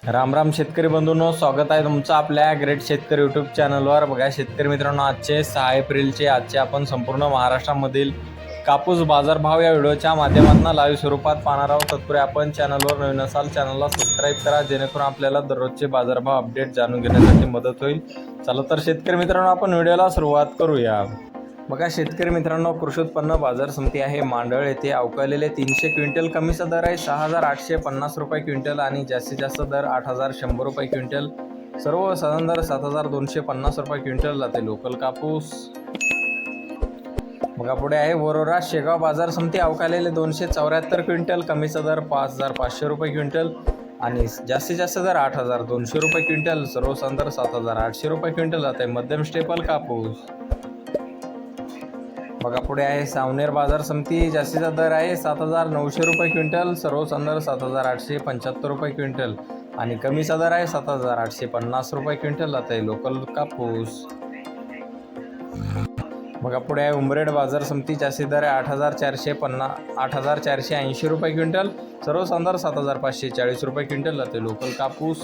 राम राम शेतकरी बंधूंनो, स्वागत आहे तुमचं आपल्या ग्रेट शेतकरी यूट्यूब चॅनलवर. बघा शेतकरी मित्रांनो, आजचे 6 एप्रिलचे आपण संपूर्ण महाराष्ट्रामधील कापूस बाजारभाव या व्हिडिओच्या माध्यमातून लाईव्ह स्वरूपात पाहणार आहोत. तत्पूर्वी आपण चॅनलवर नवीन असाल चॅनलला सबस्क्राईब करा, जेणेकरून आपल्याला दररोजचे बाजारभाव अपडेट जाणून घेण्यासाठी मदत होईल. चला तर शेतकरी मित्रांनो, आपण व्हिडिओला सुरुवात करूया. बघा शेतकरी मित्रांनो, कृषी उत्पन्न बाजार समिती आहे मांडळ येथे अवकालेले 300 क्विंटल. कमीचा दर आहे 6,850 रुपये क्विंटल आणि जास्तीत जास्त दर 8,100 रुपये क्विंटल. सर्वसाधारण दर 7,250 रुपये क्विंटल जाते लोकल कापूस. बघा पुढे आहे वरोरा शेगाव बाजार समिती अवकालेले 274 क्विंटल. कमीचा दर 5,500 रुपये क्विंटल आणि जास्तीत जास्त दर 8,200 रुपये क्विंटल. सर्वसाधारण दर 7,800 रुपये क्विंटल जाते मध्यम स्टेपल कापूस. बघा पुढे आहे सावनेर बाजार समिती. जास्तीचा दर आहे 7,900 रुपये क्विंटल. सर्वसाधारण दर 7,875 रुपये क्विंटल आणि कमीचा दर आहे 7,850 रुपये क्विंटल जाते लोकल कापूस. बघा पुढे आहे उमरेड बाजार समिती. जास्तीत दर आहे 8,480 रुपये क्विंटल. सर्वसाधारण दर 7,540 रुपये क्विंटल जाते लोकल कापूस.